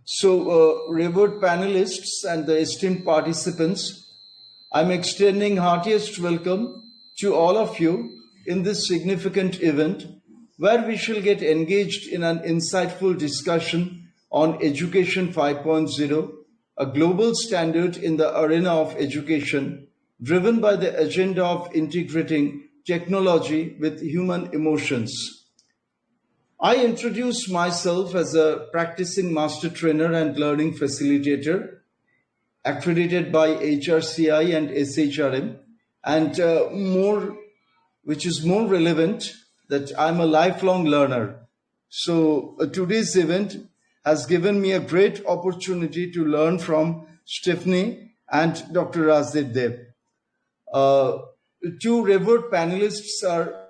Revered panelists and the esteemed participants, I'm extending heartiest welcome to all of you in this significant event where we shall get engaged in an insightful discussion on Education 5.0, a global standard in the arena of education, driven by the agenda of integrating technology with human emotions. I introduce myself as a practicing master trainer and learning facilitator accredited by HRCI and SHRM, and which is more relevant, that I'm a lifelong learner. Today's event has given me a great opportunity to learn from Stephanie and Dr. Rajdeep Dev. Two revered panelists are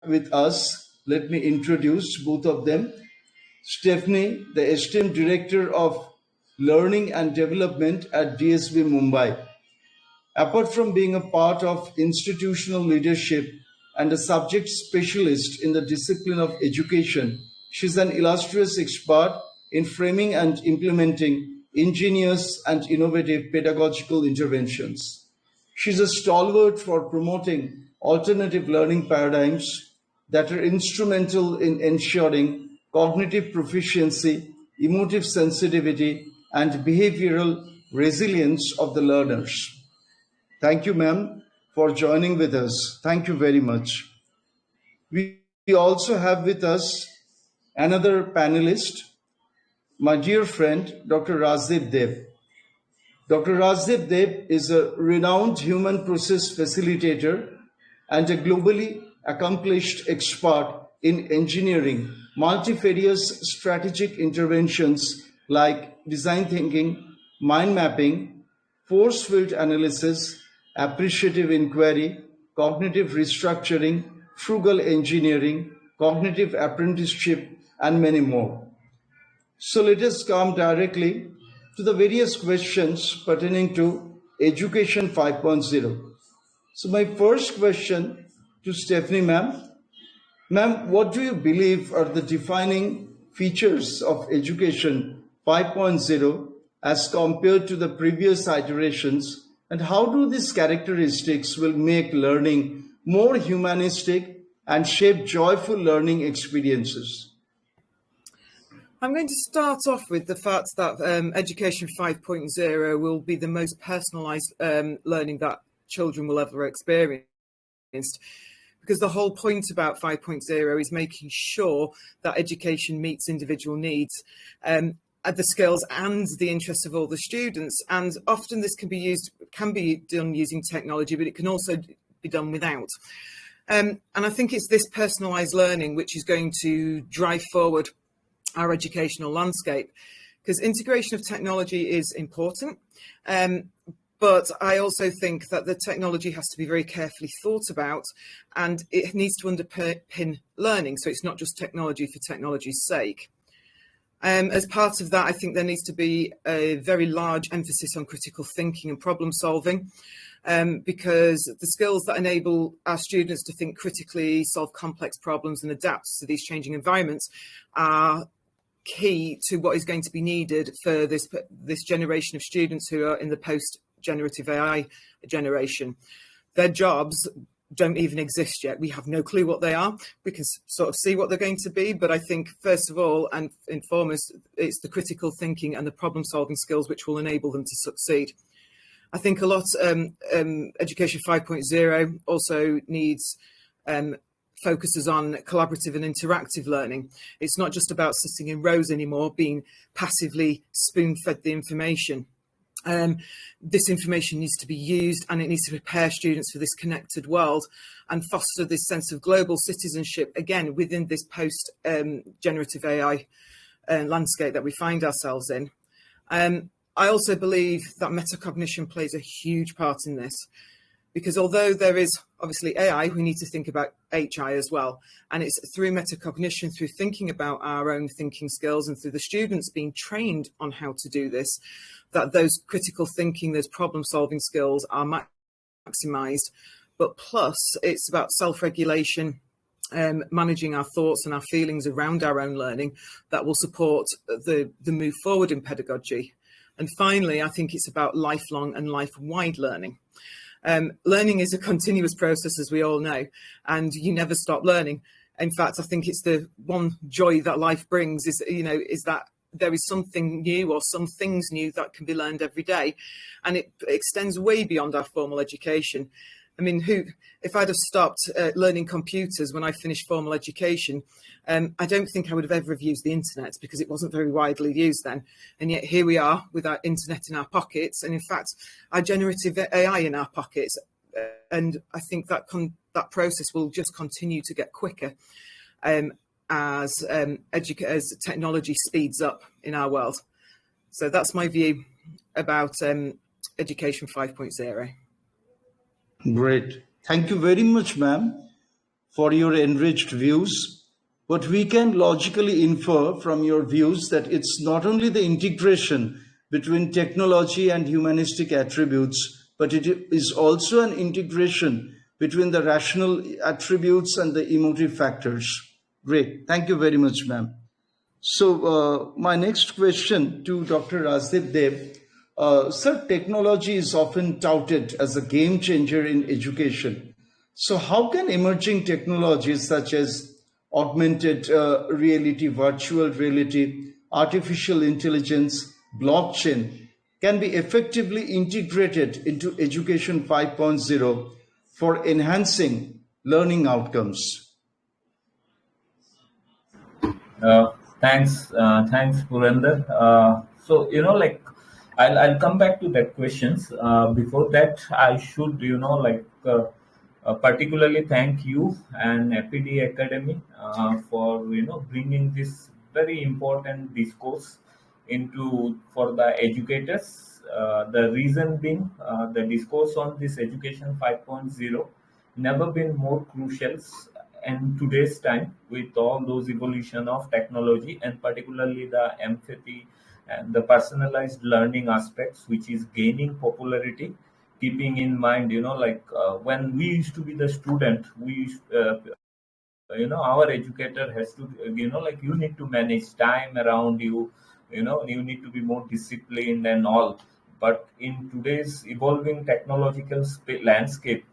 with us. Let me introduce both of them. Stephanie, the esteemed Director of Learning and Development at DSB Mumbai. Apart from being a part of institutional leadership and a subject specialist in the discipline of education, she's an illustrious expert in framing and implementing ingenious and innovative pedagogical interventions. She's a stalwart for promoting alternative learning paradigms that are instrumental in ensuring cognitive proficiency, emotive sensitivity, and behavioral resilience of the learners. Thank you, ma'am, for joining with us. Thank you very much. We also have with us another panelist, my dear friend, Dr. Rajdeep Dev. Dr. Rajdeep Dev is a renowned human process facilitator and a globally accomplished expert in engineering multifarious strategic interventions like design thinking, mind mapping, force field analysis, appreciative inquiry, cognitive restructuring, frugal engineering, cognitive apprenticeship, and many more. So let us come directly to the various questions pertaining to Education 5.0. So my first question to Stephanie, ma'am. Ma'am, what do you believe are the defining features of Education 5.0 as compared to the previous iterations, and how do these characteristics will make learning more humanistic and shape joyful learning experiences? I'm going to start off with the fact that Education 5.0 will be the most personalised learning that children will ever experience, because the whole point about 5.0 is making sure that education meets individual needs, the skills and the interests of all the students. And often this can be done using technology, but it can also be done without. And I think it's this personalised learning which is going to drive forward our educational landscape, because integration of technology is important. But I also think that the technology has to be very carefully thought about, and it needs to underpin learning. So it's not just technology for technology's sake. As part of that, I think there needs to be a very large emphasis on critical thinking and problem solving, because the skills that enable our students to think critically, solve complex problems and adapt to these changing environments are key to what is going to be needed for this generation of students who are in the post-generative AI generation. Their jobs don't even exist yet. We have no clue what they are. We can sort of see what they're going to be, but I think first of all and foremost, it's the critical thinking and the problem solving skills which will enable them to succeed. I think a lot Education 5.0 also needs focuses on collaborative and interactive learning. It's not just about sitting in rows anymore, being passively spoon-fed the information. This information needs to be used, and it needs to prepare students for this connected world and foster this sense of global citizenship, again, within this post-generative AI landscape that we find ourselves in. I also believe that metacognition plays a huge part in this, because although there is obviously AI, we need to think about HI as well. And it's through metacognition, through thinking about our own thinking skills and through the students being trained on how to do this, that those critical thinking, those problem solving skills are maximized. But plus it's about self-regulation managing our thoughts and our feelings around our own learning that will support the move forward in pedagogy. And finally, I think it's about lifelong and life-wide learning. Learning is a continuous process, as we all know, and you never stop learning. In fact, I think it's the one joy that life brings is that there is something new or some things new that can be learned every day, and it extends way beyond our formal education. I mean, if I'd have stopped learning computers when I finished formal education, I don't think I would have ever have used the internet because it wasn't very widely used then. And yet here we are with our internet in our pockets, and in fact, our generative AI in our pockets. And I think that process will just continue to get quicker as technology speeds up in our world. So that's my view about Education 5.0. Great. Thank you very much, ma'am, for your enriched views. But we can logically infer from your views that it's not only the integration between technology and humanistic attributes, but it is also an integration between the rational attributes and the emotive factors. Great. Thank you very much, ma'am. So my next question to Dr. Rajdeep Dev. Sir, technology is often touted as a game changer in education. So how can emerging technologies such as augmented reality, virtual reality, artificial intelligence, blockchain can be effectively integrated into Education 5.0 for enhancing learning outcomes? Thanks, Purender. So I'll come back to that questions. Before that, I should particularly thank you and FPD Academy for bringing this very important discourse for the educators. The reason being, the discourse on this Education 5.0 never been more crucial in today's time with all those evolution of technology, and particularly the empathy and the personalized learning aspects, which is gaining popularity. Keeping in mind, when we used to be the student, we used, our educator has to, you need to manage time around you, you need to be more disciplined and all. But in today's evolving technological landscape,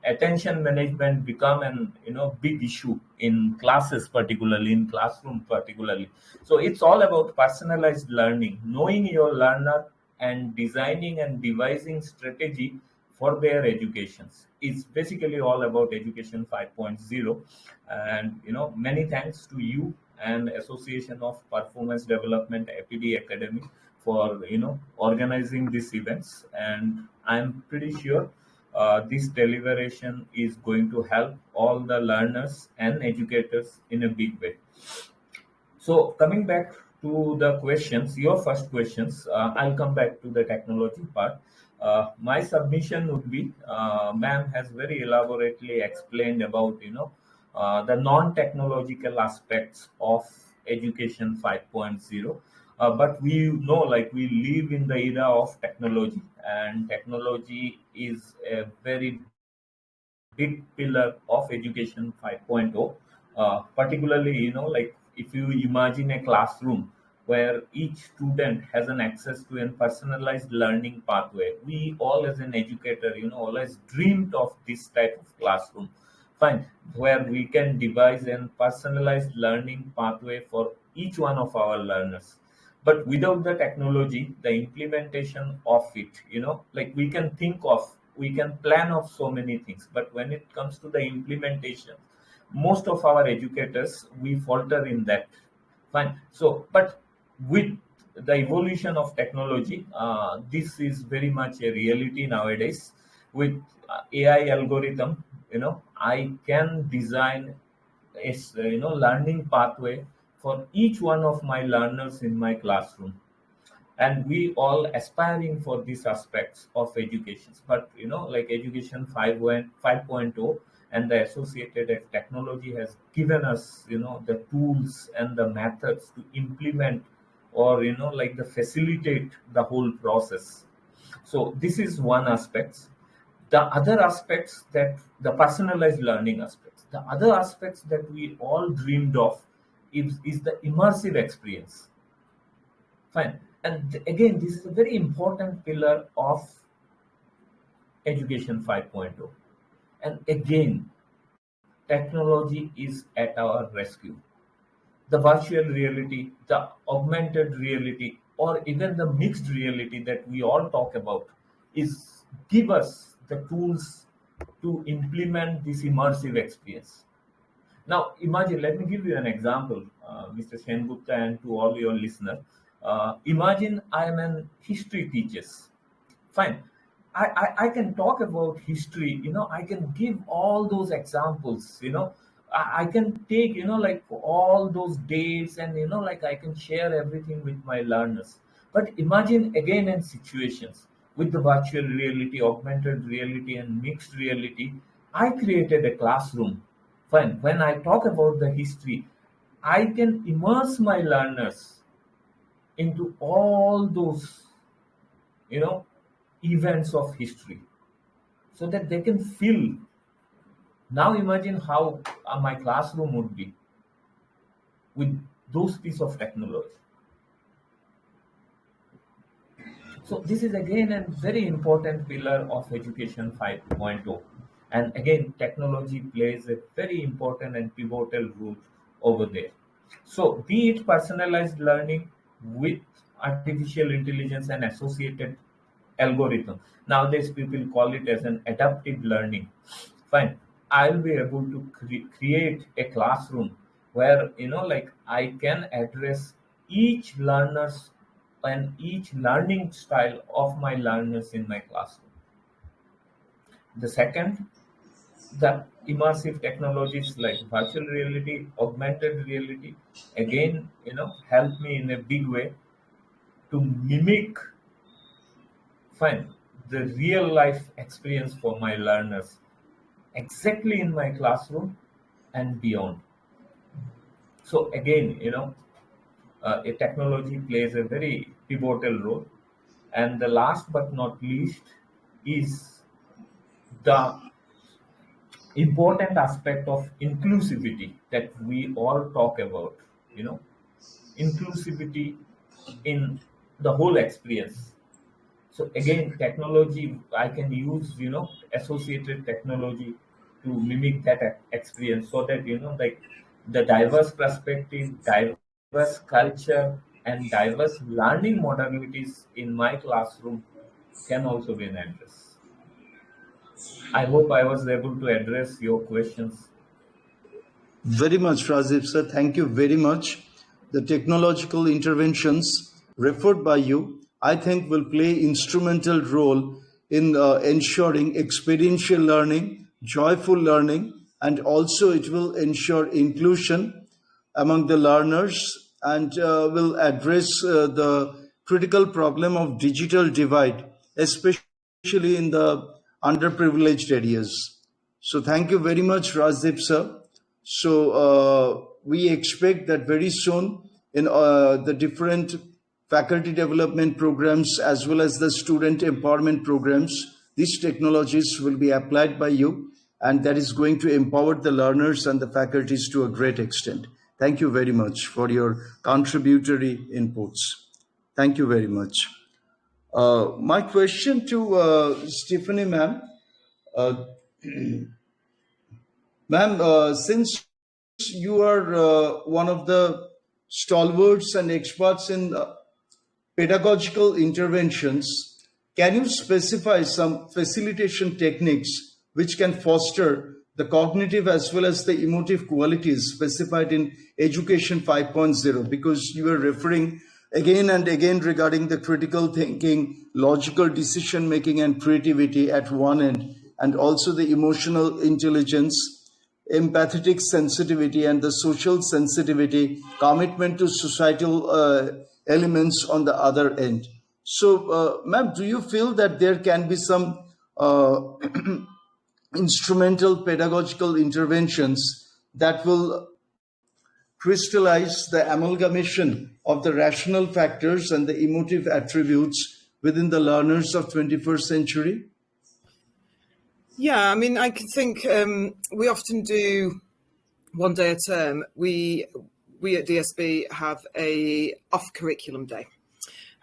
attention management become an big issue in classes, particularly in classroom, particularly. So it's all about personalized learning, knowing your learner and designing and devising strategy for their educations. It's basically all about Education 5.0. And many thanks to you and Association of Performance Development APD Academy for organizing these events, and I'm pretty sure this deliberation is going to help all the learners and educators in a big way. So coming back to the questions, your first questions, I'll come back to the technology part. My submission would be, ma'am has very elaborately explained about the non-technological aspects of Education 5.0. But we know, we live in the era of technology, and technology is a very big pillar of Education 5.0. Particularly, if you imagine a classroom where each student has an access to a personalized learning pathway, we all as an educator, always dreamed of this type of classroom. Fine, where we can devise a personalized learning pathway for each one of our learners. But without the technology, the implementation of it, we can plan of so many things, but when it comes to the implementation, most of our educators, we falter in that. Fine. So, but with the evolution of technology, this is very much a reality nowadays. With AI algorithm, I can design a learning pathway for each one of my learners in my classroom, and we all aspiring for these aspects of education. But Education 5.0 and the associated technology has given us the tools and the methods to implement or the facilitate the whole process. So this is one aspect. The other aspects, that the personalized learning aspects, The other aspects that we all dreamed of is the immersive experience. Fine. And again, this is a very important pillar of Education 5.0. And again, technology is at our rescue. The virtual reality, the augmented reality, or even the mixed reality that we all talk about is give us the tools to implement this immersive experience. Now, imagine, let me give you an example, Mr. Sengupta, and to all your listeners. Imagine I am an history teacher. Fine. I can talk about history, I can give all those examples, I can take, like all those dates and, like I can share everything with my learners. But imagine again in situations with the virtual reality, augmented reality, and mixed reality, I created a classroom. Fine. When I talk about the history, I can immerse my learners into all those, you know, events of history so that they can feel. Now imagine how my classroom would be with those piece of technology. So this is again a very important pillar of Education 5.0. And again, technology plays a very important and pivotal role over there. So be it personalized learning with artificial intelligence and associated algorithm. Nowadays, people call it as an adaptive learning. Fine. I'll be able to create a classroom where, like I can address each learner's and each learning style of my learners in my classroom. The second, the immersive technologies like virtual reality, augmented reality, again, help me in a big way to mimic, fine, the real life experience for my learners exactly in my classroom and beyond. So again, a technology plays a very pivotal role. And the last but not least is the important aspect of inclusivity that we all talk about, you know, inclusivity in the whole experience. So again, technology, I can use, associated technology to mimic that experience so that, like the diverse perspective, diverse culture, and diverse learning modalities in my classroom can also be an address. I hope I was able to address your questions. Very much, Rajiv sir. Thank you very much. The technological interventions referred by you, I think, will play instrumental role in ensuring experiential learning, joyful learning, and also it will ensure inclusion among the learners and will address the critical problem of digital divide, especially in the underprivileged areas. So thank you very much, Rajdeep sir. So we expect that very soon in the different faculty development programs as well as the student empowerment programs, these technologies will be applied by you, and that is going to empower the learners and the faculties to a great extent. Thank you very much for your contributory inputs. Thank you very much. My question to Stephanie, ma'am. Uh, Ma'am, since you are one of the stalwarts and experts in pedagogical interventions, can you specify some facilitation techniques which can foster the cognitive as well as the emotive qualities specified in Education 5.0? Because you are referring again and again regarding the critical thinking, logical decision making, and creativity at one end, and also the emotional intelligence, empathetic sensitivity, and the social sensitivity, commitment to societal elements on the other end. So, ma'am, do you feel that there can be some instrumental pedagogical interventions that will crystallize the amalgamation of the rational factors and the emotive attributes within the learners of 21st century? Yeah, I mean, I can think we often do one day a term. We at DSB have a off curriculum day,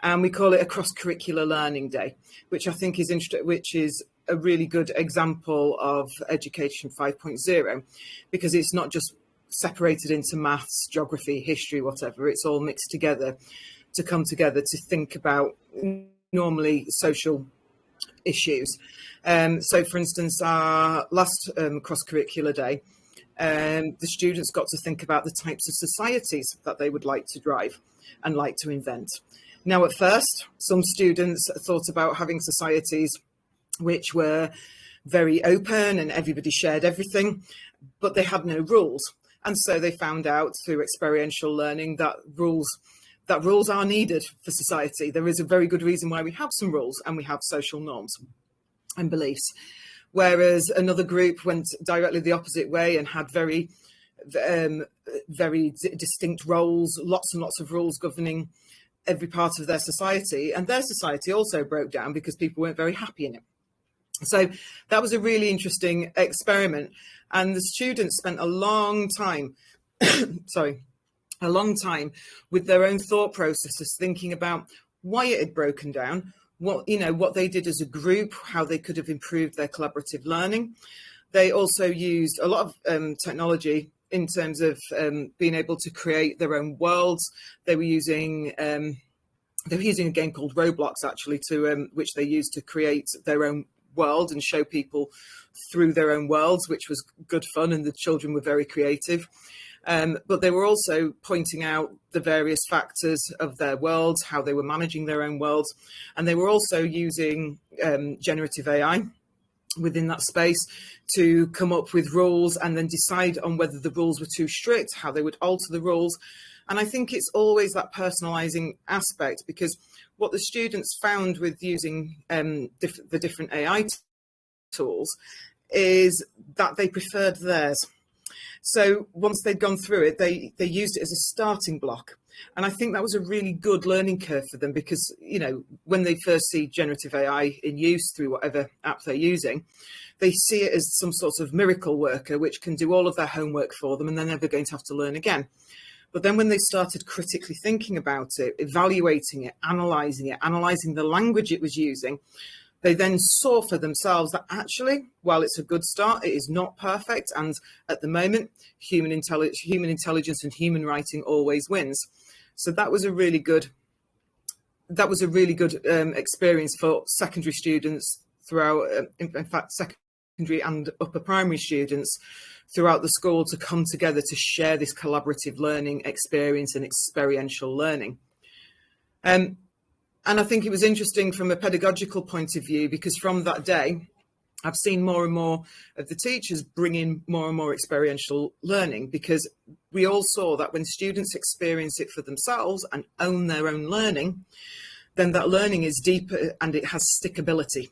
and we call it a cross curricular learning day, which I think is which is a really good example of Education 5.0, because it's not just separated into maths, geography, history, whatever. It's all mixed together to come together to think about normally social issues. So, for instance, our last cross-curricular day, the students got to think about the types of societies that they would like to drive and like to invent. Now, at first, some students thought about having societies which were very open and everybody shared everything, but they had no rules. And so they found out through experiential learning that rules are needed for society. There is a very good reason why we have some rules, and we have social norms and beliefs. Whereas another group went directly the opposite way and had very distinct roles, lots and lots of rules governing every part of their society. And their society also broke down because people weren't very happy in it. So that was a really interesting experiment. And the students spent a long time, with their own thought processes, thinking about why it had broken down, what they did as a group, how they could have improved their collaborative learning. They also used a lot of technology in terms of being able to create their own worlds. They were using a game called Roblox, actually, which they used to create their own world and show people through their own worlds, which was good fun, and the children were very creative. But they were also pointing out the various factors of their worlds, how they were managing their own worlds. And they were also using generative AI within that space to come up with rules and then decide on whether the rules were too strict, how they would alter the rules. And I think it's always that personalizing aspect, because what the students found with using the different AI tools is that they preferred theirs. So once they'd gone through it, they used it as a starting block. And I think that was a really good learning curve for them, because, when they first see generative AI in use through whatever app they're using, they see it as some sort of miracle worker, which can do all of their homework for them and they're never going to have to learn again. But then when they started critically thinking about it, evaluating it, analysing the language it was using, they then saw for themselves that actually, while it's a good start, it is not perfect. And at the moment, human intelligence and human writing always wins. So that was a really good experience for secondary students throughout, in fact, secondary and upper primary students throughout the school, to come together to share this collaborative learning experience and experiential learning. And I think it was interesting from a pedagogical point of view, because from that day, I've seen more and more of the teachers bring in more and more experiential learning, because we all saw that when students experience it for themselves and own their own learning, then that learning is deeper and it has stickability.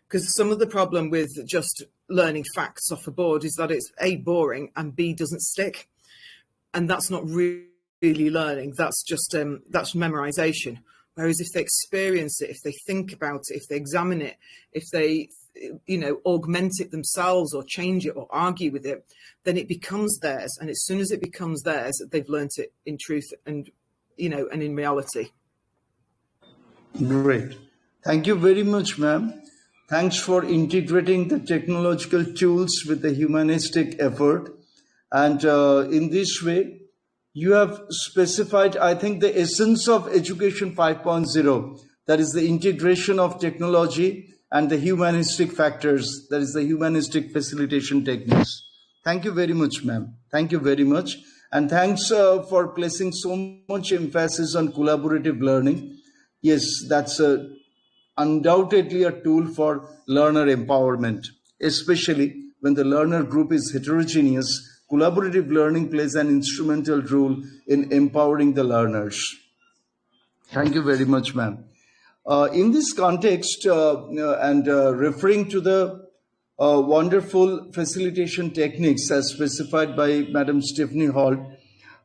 Because some of the problem with just learning facts off a board is that it's A, boring, and B, doesn't stick. And that's not really learning. That's just, that's memorization. Whereas if they experience it, if they think about it, if they examine it, if they, augment it themselves or change it or argue with it, then it becomes theirs. And as soon as it becomes theirs, they've learnt it in truth and, and in reality. Great. Thank you very much, ma'am. Thanks for integrating the technological tools with the humanistic effort. And in this way, you have specified, I think, the essence of Education 5.0, that is the integration of technology and the humanistic factors, that is the humanistic facilitation techniques. Thank you very much, ma'am. Thank you very much. And thanks for placing so much emphasis on collaborative learning. Yes, that's undoubtedly a tool for learner empowerment, especially when the learner group is heterogeneous. Collaborative learning plays an instrumental role in empowering the learners. Thank you very much, ma'am. In this context, and referring to the wonderful facilitation techniques as specified by Madam Stephanie Holt,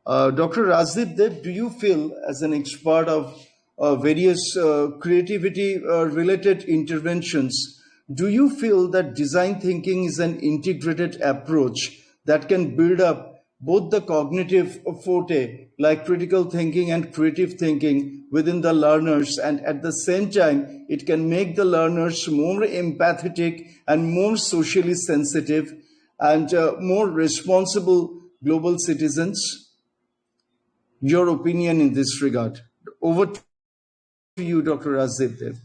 Dr. Rajdeep Dev, do you feel, as an expert of various creativity related interventions, Do you feel that design thinking is an integrated approach that can build up both the cognitive forte, like critical thinking and creative thinking, within the learners, and at the same time, it can make the learners more empathetic and more socially sensitive and more responsible global citizens? Your opinion in this regard. Over to you, Dr. Rajiv Dev.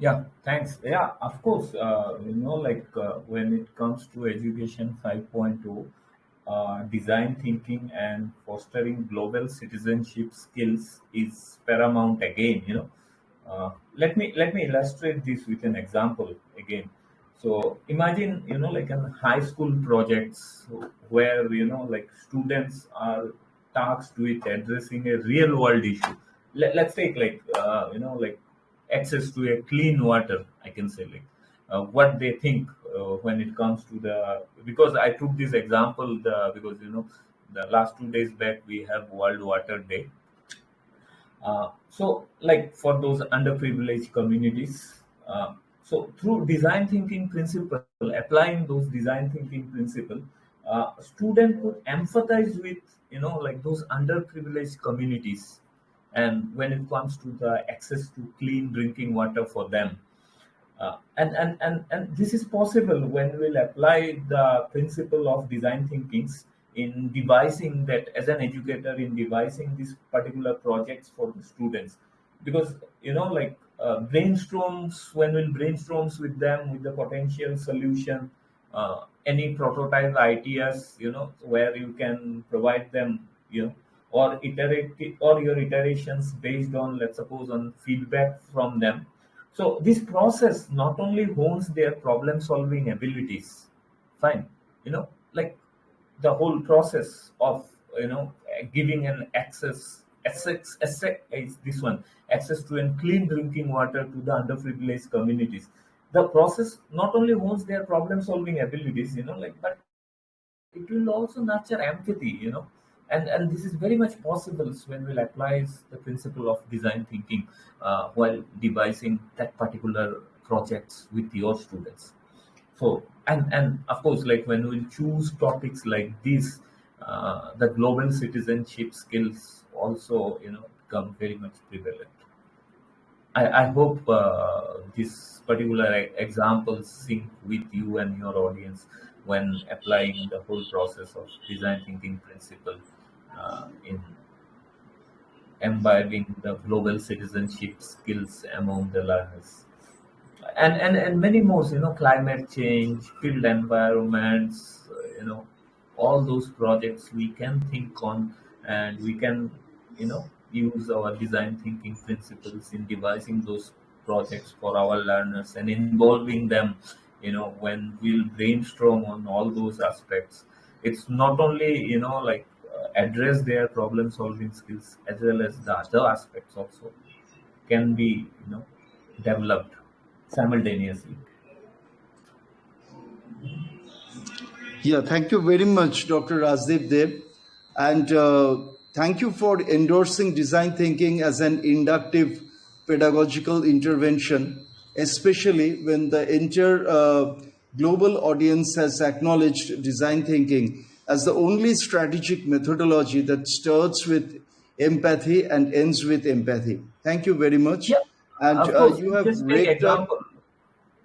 Yeah, thanks. Yeah, of course. When it comes to education 5.0, design thinking and fostering global citizenship skills is paramount again. Let me illustrate this with an example again. So imagine, like in high school projects where, like students are tasked with addressing a real world issue. Let's take like, like access to a clean water, I can say, like what they think when it comes to the, because I took this example because, the last 2 days back we have World Water Day. So, like for those underprivileged communities, so through design thinking principle, applying those design thinking principle, student would empathize with, like those underprivileged communities, and when it comes to the access to clean drinking water for them, and this is possible when we'll apply the principle of design thinkings in devising that, as an educator, in devising these particular projects for the students. Because, like brainstorms, when we'll brainstorms with them with the potential solution, any prototype ideas, where you can provide them, or iterate, or your iterations based on, let's suppose, on feedback from them. So this process not only hones their problem solving abilities, fine, like the whole process of, giving an is this one, access to a clean drinking water to the underprivileged communities. The process not only hones their problem solving abilities, like, but it will also nurture empathy, and this is very much possible when we'll apply the principle of design thinking while devising that particular projects with your students. So, and of course, like when we choose topics like this, the global citizenship skills also, become very much prevalent. I hope this particular examples sync with you and your audience when applying the whole process of design thinking principle in imbibing the global citizenship skills among the learners. And many more, climate change, field environments, all those projects we can think on, and we can, use our design thinking principles in devising those projects for our learners and involving them, when we'll brainstorm on all those aspects. It's not only, like address their problem solving skills, as well as the other aspects also can be, developed simultaneously. Yeah, thank you very much, Dr. Rajdeep Dev. And thank you for endorsing design thinking as an inductive pedagogical intervention, especially when the entire global audience has acknowledged design thinking as the only strategic methodology that starts with empathy and ends with empathy. Thank you very much. Yeah, And of course. you have Just take raked up, example,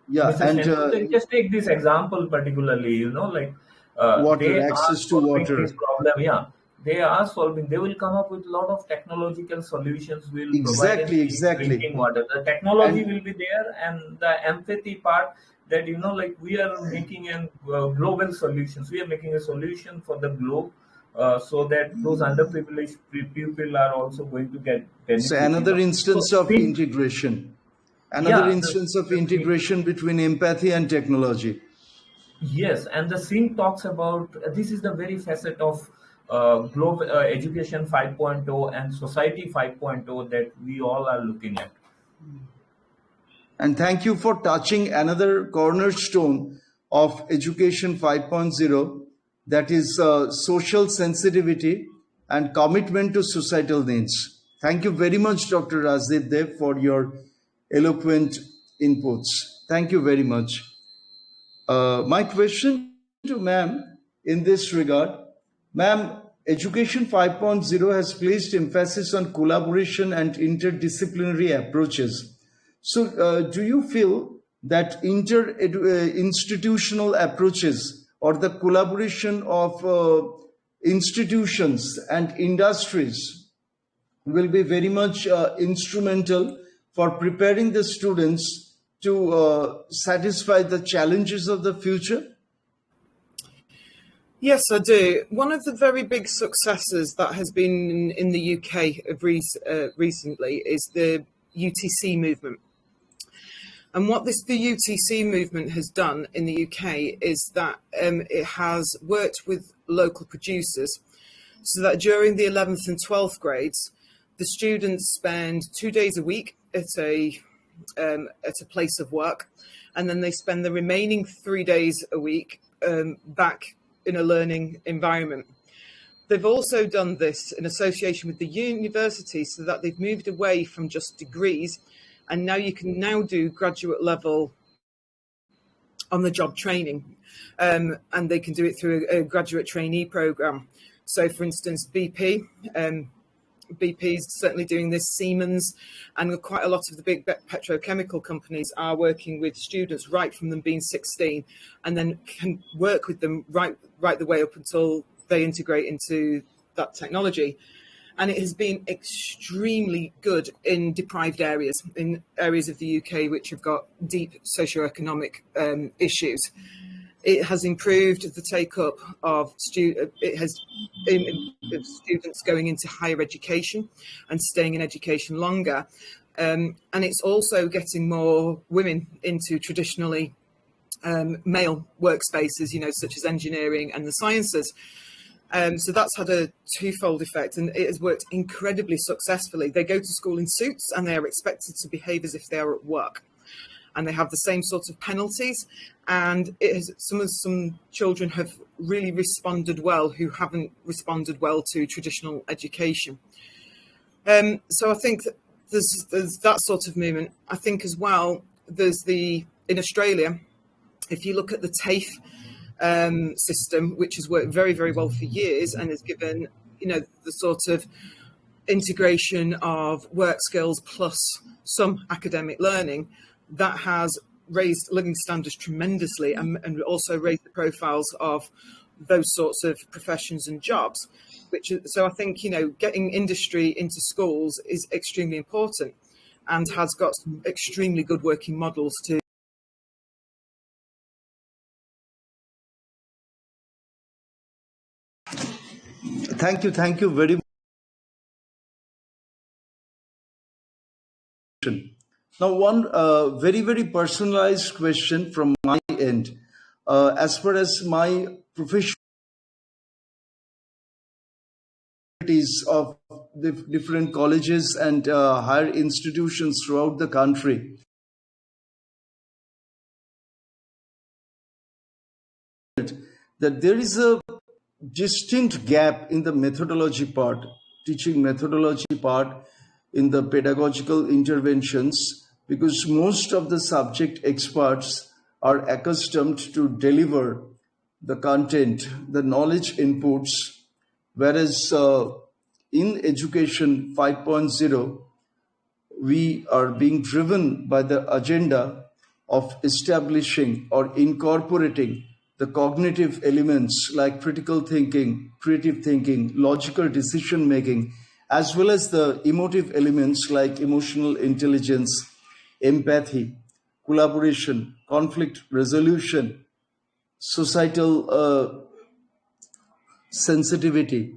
yeah, Mr. and Shen. Just take this example particularly. Like water, they are access to solving this water. problem. Yeah, they are solving. They will come up with a lot of technological solutions. Will provide a Exactly, clean exactly. drinking water. The technology And will be there, and the empathy part, that, like we are making a global solutions. We are making a solution for the globe. So that those underprivileged people are also going to get so benefit. another So instance of think, integration, another yeah, instance of the thing. integration between empathy and technology. Yes, and the Singh talks about, this is the very facet of global education 5.0 and society 5.0 that we all are looking at. And thank you for touching another cornerstone of Education 5.0, that is social sensitivity and commitment to societal needs. Thank you very much, Dr. Rajdeep Dev, for your eloquent inputs. Thank you very much. My question to ma'am in this regard, ma'am, Education 5.0 has placed emphasis on collaboration and interdisciplinary approaches. So, do you feel that institutional approaches or the collaboration of institutions and industries will be very much instrumental for preparing the students to satisfy the challenges of the future? Yes, I do. One of the very big successes that has been in the UK recently is the UTC movement. And what the UTC movement has done in the UK is that it has worked with local producers so that during the 11th and 12th grades, the students spend 2 days a week at a place of work, and then they spend the remaining 3 days a week back in a learning environment. They've also done this in association with the university so that they've moved away from just degrees, and now you can now do graduate level on the job training, and they can do it through a graduate trainee program. So for instance, BP is certainly doing this, Siemens, and quite a lot of the big petrochemical companies are working with students right from them being 16, and then can work with them right the way up until they integrate into that technology. And it has been extremely good in deprived areas, in areas of the UK which have got deep socioeconomic issues. It has improved the take-up of students going into higher education and staying in education longer. And it's also getting more women into traditionally male workspaces, such as engineering and the sciences. So that's had a twofold effect, and it has worked incredibly successfully. They go to school in suits and they are expected to behave as if they are at work. And they have the same sorts of penalties. And some children have really responded well who haven't responded well to traditional education. So I think that there's that sort of movement. I think as well, in Australia, if you look at the TAFE system, which has worked very, very well for years and has given, the sort of integration of work skills plus some academic learning, that has raised living standards tremendously and also raised the profiles of those sorts of professions and jobs. So I think, getting industry into schools is extremely important and has got some extremely good working models to. Thank you very much. Now, one very, very personalized question from my end. As far as my profession of the different colleges and higher institutions throughout the country, that there is a distinct gap in the methodology part, teaching methodology part in the pedagogical interventions, because most of the subject experts are accustomed to deliver the content, the knowledge inputs, whereas in Education 5.0, we are being driven by the agenda of establishing or incorporating the cognitive elements like critical thinking, creative thinking, logical decision making, as well as the emotive elements like emotional intelligence, empathy, collaboration, conflict resolution, societal sensitivity.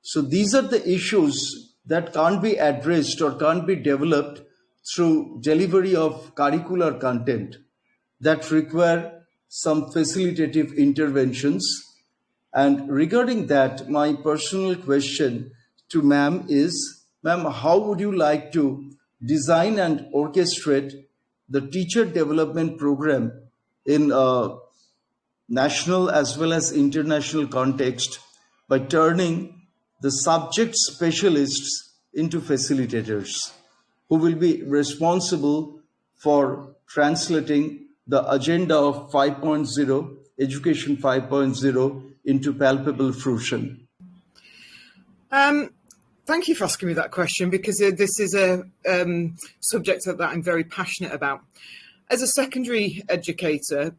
So these are the issues that can't be addressed or can't be developed through delivery of curricular content, that require some facilitative interventions. And regarding that, my personal question to ma'am is, ma'am, how would you like to design and orchestrate the teacher development program in a national as well as international context by turning the subject specialists into facilitators who will be responsible for translating the agenda of 5.0, Education 5.0, into palpable fruition? Thank you for asking me that question, because this is a subject that I'm very passionate about. As a secondary educator,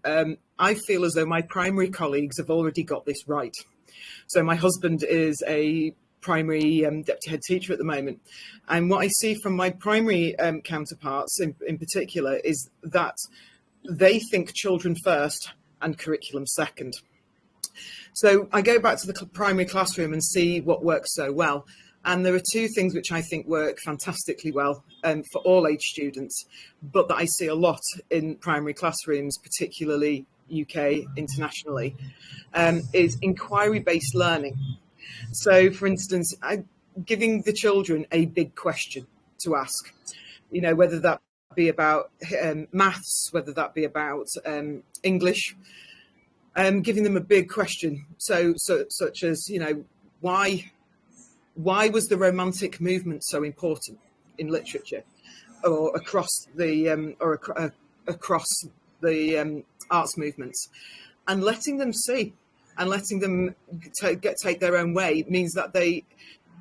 I feel as though my primary colleagues have already got this right. So my husband is a primary deputy head teacher at the moment. And what I see from my primary counterparts in particular is that they think children first and curriculum second. So I go back to the primary classroom and see what works so well. And there are two things which I think work fantastically well for all age students, but that I see a lot in primary classrooms, particularly UK, internationally, is inquiry-based learning. So, for instance, giving the children a big question to ask, whether that be about maths, whether that be about English, giving them a big question. Such as, why was the Romantic movement so important in literature, or across the arts movements? And letting them see, and letting them take their own way, means that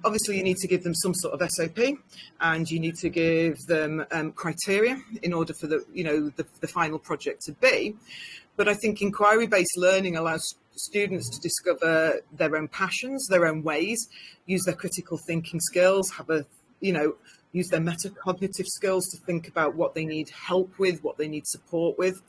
obviously you need to give them some sort of SOP, and you need to give them criteria in order for the final project to be. But I think inquiry-based learning allows students to discover their own passions, their own ways, use their critical thinking skills, use their metacognitive skills to think about what they need help with, what they need support with,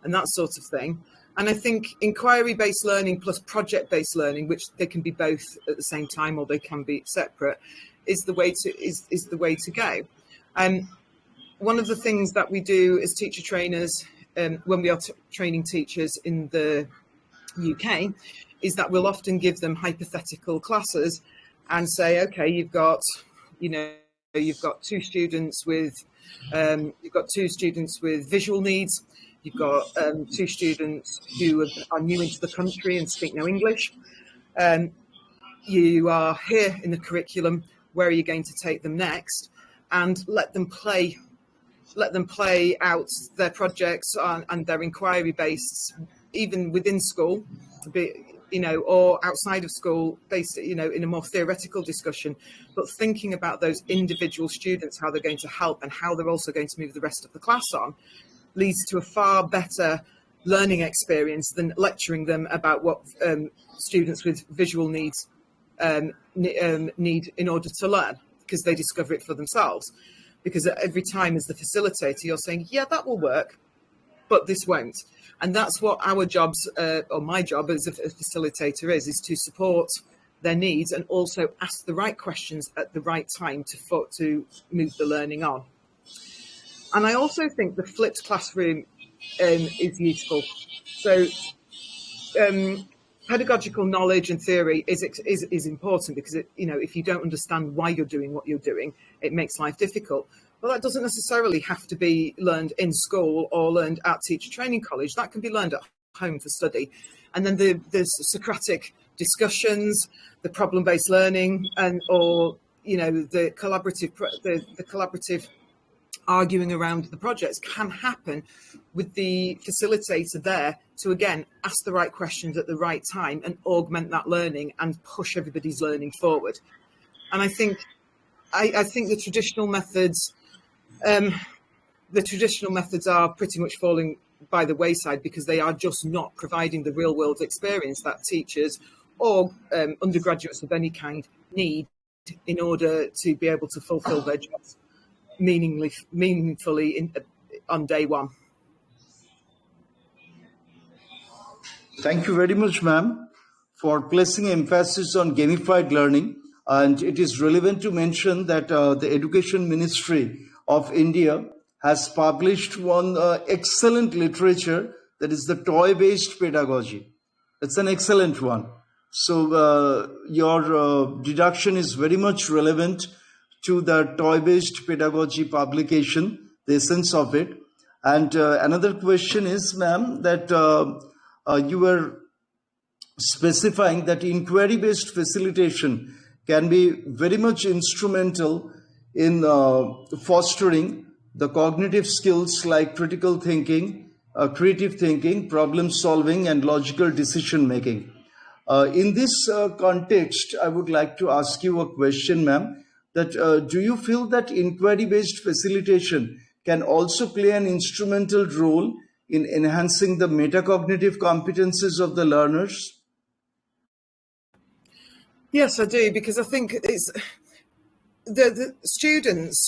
and that sort of thing. And I think inquiry-based learning plus project-based learning, which they can be both at the same time or they can be separate, is the way to go. One of the things that we do as teacher trainers when we are training teachers in the UK is that we'll often give them hypothetical classes and say, okay, you've got two students with visual needs. You've got two students who are new into the country and speak no English. You are here in the curriculum. Where are you going to take them next? And let them play out their projects and their inquiry based, even within school, or outside of school, based, in a more theoretical discussion, but thinking about those individual students, how they're going to help and how they're also going to move the rest of the class on, leads to a far better learning experience than lecturing them about what students with visual needs need in order to learn, because they discover it for themselves. Because every time as the facilitator, you're saying, yeah, that will work, but this won't. And that's what our jobs, or my job as a facilitator is to support their needs and also ask the right questions at the right time to move the learning on. And I also think the flipped classroom is useful. So pedagogical knowledge and theory is important, because if you don't understand why you're doing what you're doing, it makes life difficult. Well, that doesn't necessarily have to be learned in school or learned at teacher training college. That can be learned at home for study. And then there's Socratic discussions, the problem-based learning, or the collaborative arguing around the projects can happen with the facilitator there to, again, ask the right questions at the right time and augment that learning and push everybody's learning forward. And I think the traditional methods are pretty much falling by the wayside, because they are just not providing the real world experience that teachers or undergraduates of any kind need in order to be able to fulfill their jobs meaningfully on day one. Thank you very much, ma'am, for placing emphasis on gamified learning. And it is relevant to mention that the Education Ministry of India has published one excellent literature, that is the toy-based pedagogy. It's an excellent one. So your deduction is very much relevant to the toy-based pedagogy publication, the essence of it. And another question is, ma'am, that you were specifying that inquiry-based facilitation can be very much instrumental in fostering the cognitive skills like critical thinking, creative thinking, problem solving, and logical decision making. In this context, I would like to ask you a question, ma'am. That do you feel that inquiry-based facilitation can also play an instrumental role in enhancing the metacognitive competences of the learners? Yes, I do, because I think it's the students,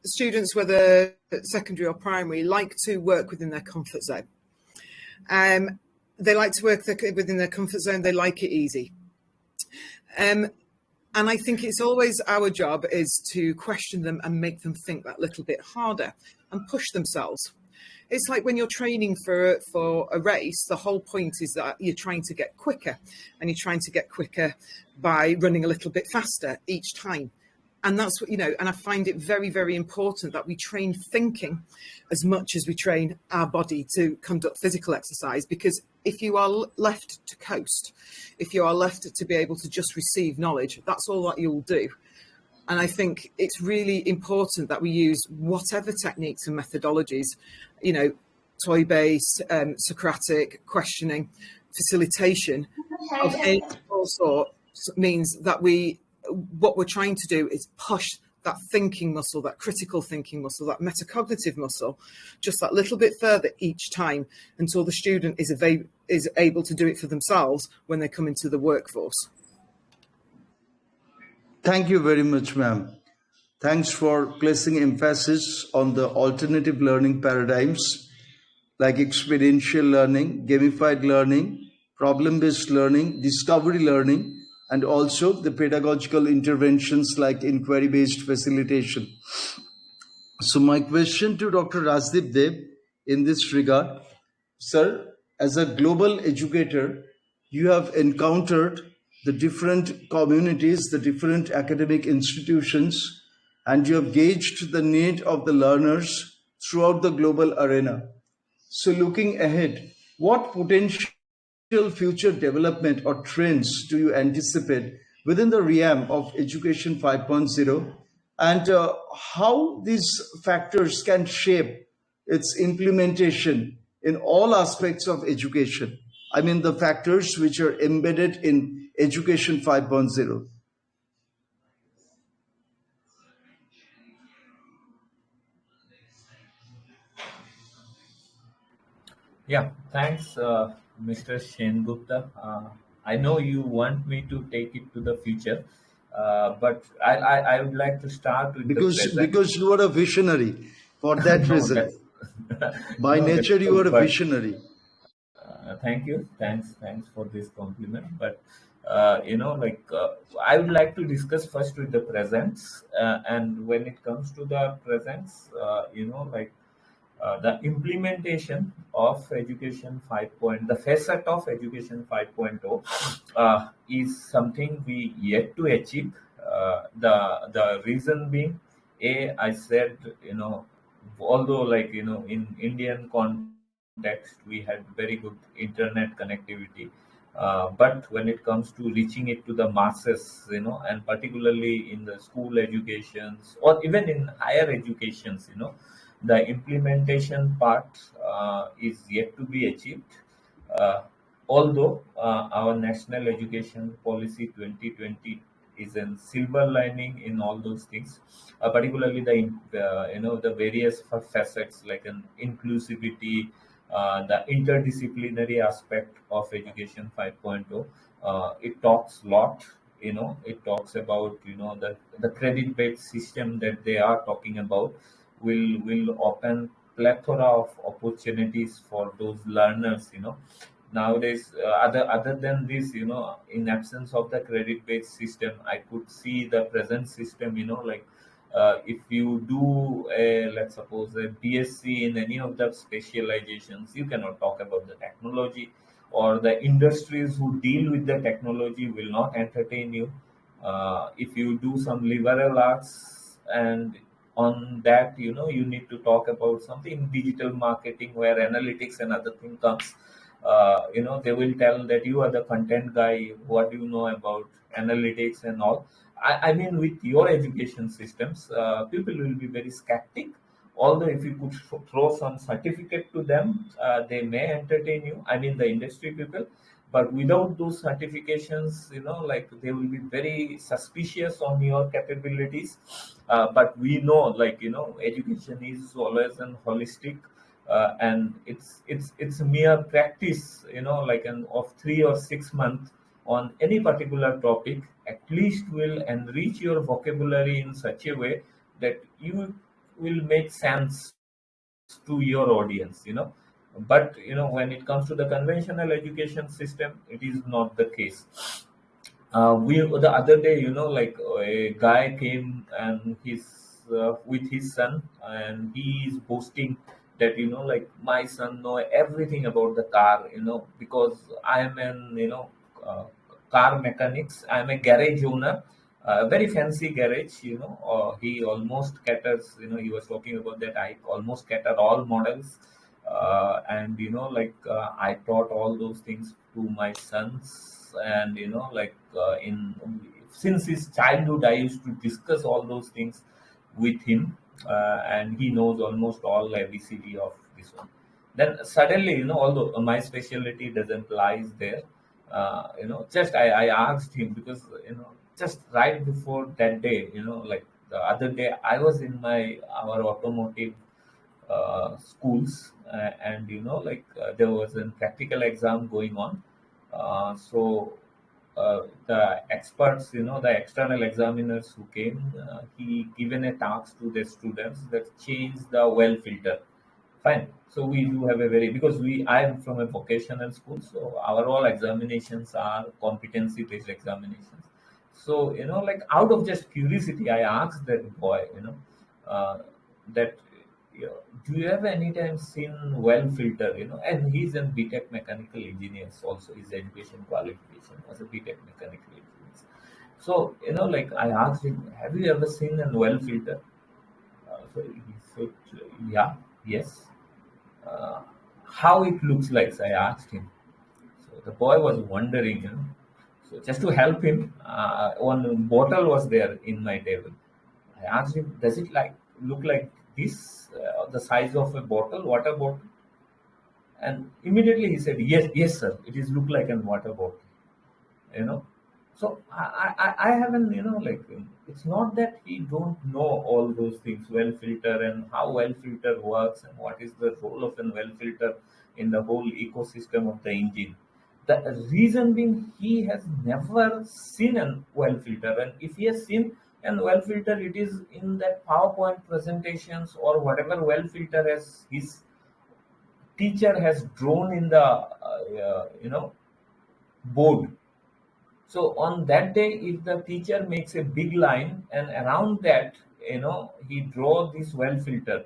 students whether secondary or primary, like to work within their comfort zone. They like to work within their comfort zone. They like it easy. And I think it's always our job is to question them and make them think that little bit harder and push themselves. It's like when you're training for a race, the whole point is that you're trying to get quicker, and you're trying to get quicker by running a little bit faster each time. And that's what, and I find it very, very important that we train thinking as much as we train our body to conduct physical exercise, because if you are left to coast, if you are left to be able to just receive knowledge, that's all that you'll do. And I think it's really important that we use whatever techniques and methodologies, toy-based, Socratic, questioning, facilitation of all sorts, means that what we're trying to do is push that thinking muscle, that critical thinking muscle, that metacognitive muscle, just that little bit further each time, until the student is able to do it for themselves when they come into the workforce. Thank you very much, ma'am. Thanks for placing emphasis on the alternative learning paradigms like experiential learning, gamified learning, problem-based learning, discovery learning, and also the pedagogical interventions like inquiry-based facilitation. So my question to Dr. Rajdeep Deb in this regard, sir, as a global educator, you have encountered the different communities, the different academic institutions, and you have gauged the need of the learners throughout the global arena. So looking ahead, what potential future development or trends do you anticipate within the realm of Education 5.0, and how these factors can shape its implementation in all aspects of education? I mean, the factors which are embedded in Education 5.0. Yeah, thanks, Mr. Shane Gupta. I know you want me to take it to the future, but I would like to start with the present. Because you are a visionary for that No, reason. By no, that's nature, you are a but visionary. thank you, thanks for this compliment. But I would like to discuss first with the presents, and when it comes to the presents, the implementation of education 5. The facet of education 5.0 is something we yet to achieve. The reason being, I said, although in Indian context we had very good internet connectivity, but when it comes to reaching it to the masses, and particularly in the school educations or even in higher educations, the implementation part is yet to be achieved. Uh, Although our National Education Policy 2020 is a silver lining in all those things, particularly the various facets like an inclusivity, the interdisciplinary aspect of Education 5.0. It talks a lot. It talks about the credit based system that they are talking about will open plethora of opportunities for those learners. Nowadays, other than this, in absence of the credit based system, I could see the present system, if you do a, let's suppose, a BSc in any of the specializations, you cannot talk about the technology, or the industries who deal with the technology will not entertain you. If you do some liberal arts, and on that, you need to talk about something digital marketing where analytics and other thing comes. they will tell that you are the content guy. What do you know about analytics and all? I mean, with your education systems, people will be very skeptic. Although if you could throw some certificate to them, they may entertain you. I mean, the industry people. But without those certifications, like they will be very suspicious on your capabilities. But we know, like, education is always an holistic, and it's mere practice, like an of 3 or 6 months on any particular topic, at least will enrich your vocabulary in such a way that you will make sense to your audience. But when it comes to the conventional education system, it is not the case. We the other day, like a guy came and he's with his son, and he is boasting that, like, my son know everything about the car, because I am an, uh, car mechanics. I am a garage owner, a very fancy garage. He almost caters. He was talking about that I almost cater all models, and like, I taught all those things to my sons, and like, in since his childhood I used to discuss all those things with him, and he knows almost all ABCD of this one. Then suddenly, although my specialty doesn't lies there, just I asked him, because just right before that day, like the other day, I was in our automotive schools, and like, there was a practical exam going on. The experts, the external examiners who came, he given a task to the students that change the well filter. Fine. So we do have a very, because I am from a vocational school, so our all examinations are competency based examinations. So, like, out of just curiosity, I asked that boy, uh, that, do you have any time seen well filter, and he's a BTech mechanical engineer also. His education qualification was a BTech mechanical engineer. So, like, I asked him, have you ever seen a well filter? So he said, yeah, yes. uh, how it looks like. So I asked him. So the boy was wondering, So just to help him, one bottle was there in my table. I asked him, does it look like this, the size of a bottle, water bottle? And immediately he said, yes, yes, sir. It is look like a water bottle. you know so I haven't, like, it's not that he don't know all those things, well filter and how well filter works and what is the role of a well filter in the whole ecosystem of the engine. The reason being, he has never seen a well filter, and if he has seen a well filter, it is in that PowerPoint presentations or whatever well filter as his teacher has drawn in the board. So on that day, if the teacher makes a big line and around that, he draw this well filter,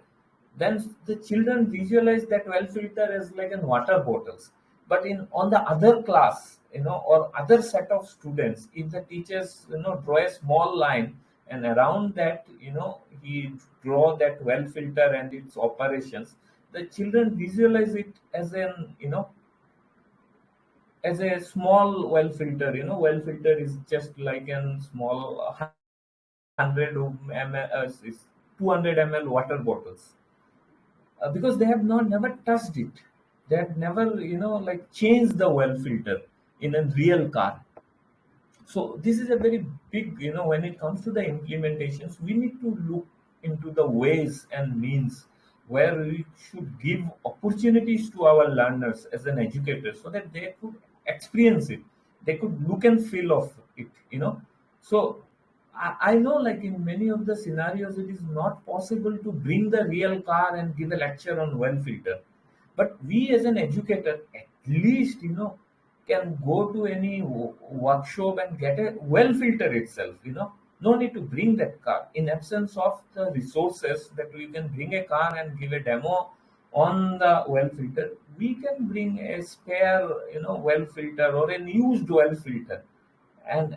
then the children visualize that well filter as like in water bottles. But in on the other class, or other set of students, if the teachers, draw a small line and around that, he draw that well filter and its operations, the children visualize it as an, as a small well filter. Well filter is just like a small 100 ml, is 200 ml water bottles, because they have not never touched it. They have never, like, changed the well filter in a real car. So this is a very big, when it comes to the implementations, we need to look into the ways and means where we should give opportunities to our learners as an educator so that they could experience it. They could look and feel of it. So I know, like, in many of the scenarios, it is not possible to bring the real car and give a lecture on well filter. But we as an educator, at least, can go to any workshop and get a well filter itself. No need to bring that car. In absence of the resources that we can bring a car and give a demo on the well filter, we can bring a spare, well filter or a used well filter, and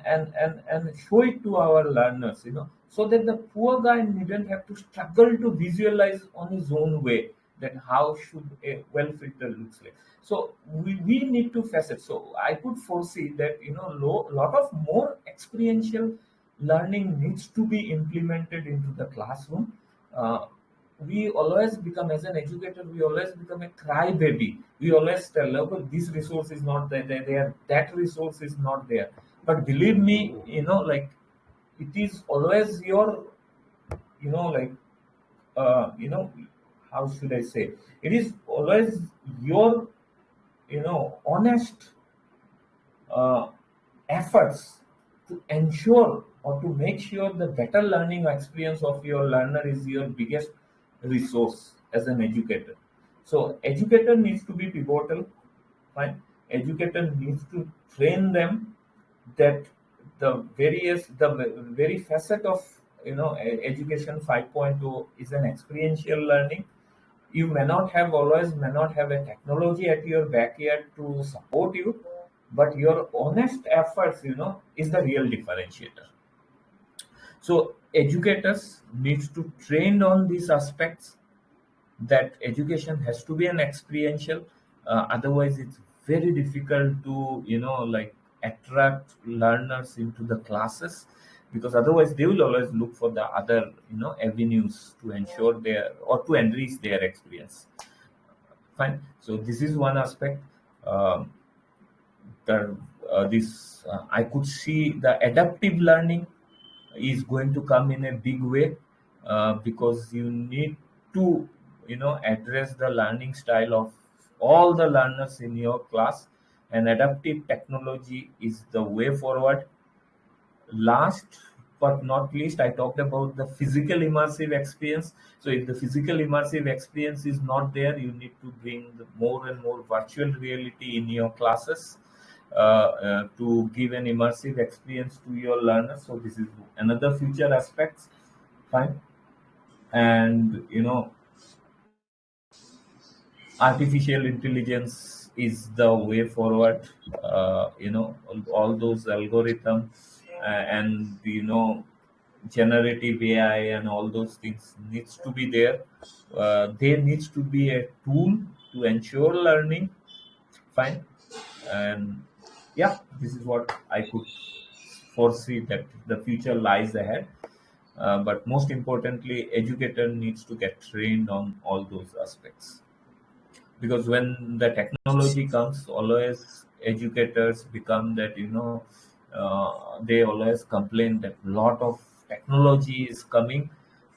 show it to our learners, so that the poor guy needn't have to struggle to visualize on his own way. that how should a well filter looks like. So we need to facet. So I could foresee that lot of more experiential learning needs to be implemented into the classroom. Uh, we always become, as an educator, we always become a crybaby. We always tell, oh, this resource is not there, that resource is not there. But believe me, like, it is always your, like, how should I say? It is always your, honest uh, efforts to ensure or to make sure the better learning experience of your learner is your biggest resource as an educator. So educator needs to be pivotal, fine. Educator needs to train them that the very facet of education 5.0 is an experiential learning. You may not have a technology at your backyard to support you, but your honest efforts is the real differentiator. So educators needs to train on these aspects, that education has to be an experiential. Otherwise it's very difficult to like attract learners into the classes, because otherwise they will always look for the other avenues to ensure their or to enrich their experience. Fine. So this is one aspect. um, the this I could see the adaptive learning is going to come in a big way, because you need to address the learning style of all the learners in your class, and adaptive technology is the way forward. Last but not least, I talked about the physical immersive experience. So if the physical immersive experience is not there, you need to bring more and more virtual reality in your classes, to give an immersive experience to your learners. So this is another future aspects. Fine. And artificial intelligence is the way forward. All those algorithms, and generative AI and all those things needs to be there. There needs to be a tool to ensure learning. Fine. And yeah, this is what I could foresee that the future lies ahead. But most importantly, educator needs to get trained on all those aspects, because when the technology comes, always educators become that they always complain that lot of technology is coming.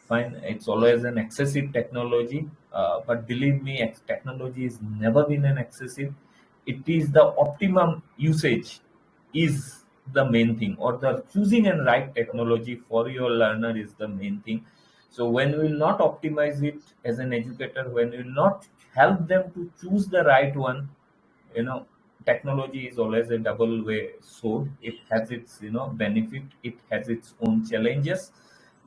Fine, it's always an excessive technology, but believe me, technology has never been an excessive. It is the optimum usage is the main thing, or the choosing and right technology for your learner is the main thing. So when we will not optimize it as an educator, when we will not help them to choose the right one, you know, technology is always a double way sword. It has its benefit, it has its own challenges.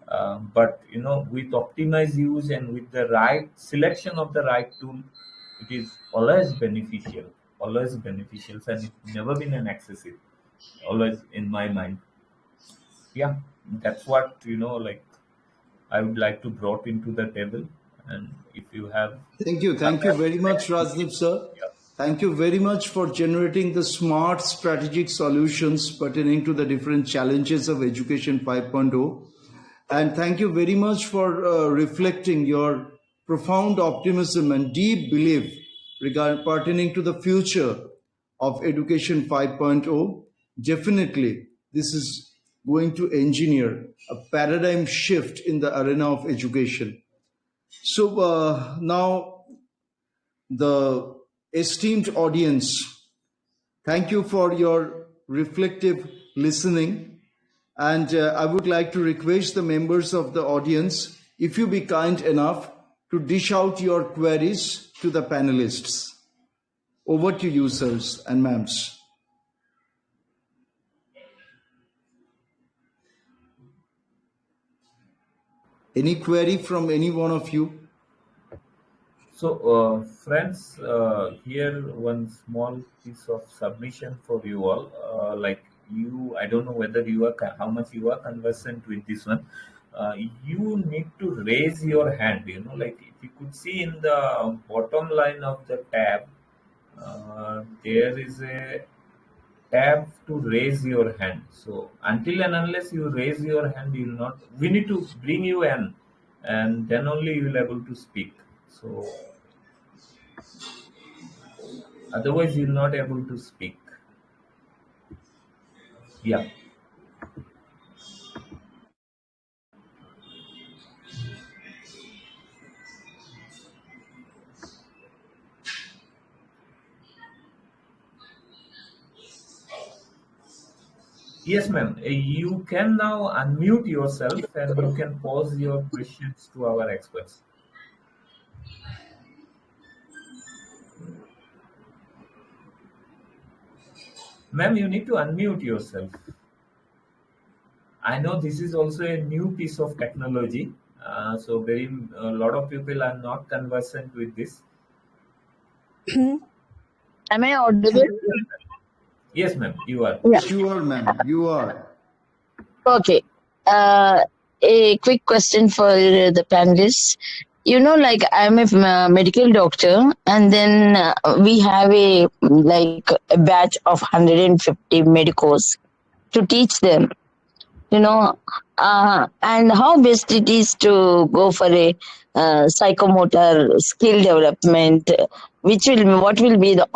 But with optimized use and with the right selection of the right tool, it is always beneficial, and it's never been an excessive, always in my mind. Yeah, that's what like I would like to brought into the table. And if you have Thank you. some Thank you very much, aspect to Rajdeep, give, sir. yeah. Thank you very much for generating the smart strategic solutions pertaining to the different challenges of Education 5.0. And thank you very much for reflecting your profound optimism and deep belief pertaining to the future of Education 5.0. Definitely, this is going to engineer a paradigm shift in the arena of education. So now, the esteemed audience, thank you for your reflective listening. And I would like to request the members of the audience, if you be kind enough, to dish out your queries to the panelists. Over to you, sirs and ma'ams. Any query from any one of you? So friends, here one small piece of submission for you all. Like, I don't know whether you are how much you are conversant with this one. you need to raise your hand. Like if you could see in the bottom line of the tab, there is a tab to raise your hand. So until and unless you raise your hand, you will not. We need to bring you in, and then only you will able to speak. So otherwise, you will not able to speak. Yeah. Yes, ma'am. You can now unmute yourself and you can pose your questions to our experts. Ma'am, you need to unmute yourself. I know this is also a new piece of technology, so very a lot of people are not conversant with this. Am I audible? Yes, ma'am, you are. Yeah. Yes, you are, ma'am. You are. Okay. A quick question for the panelists. Like I'm a medical doctor, and then we have a batch of 150 medicos to teach them. And how best it is to go for a psychomotor skill development, what will be the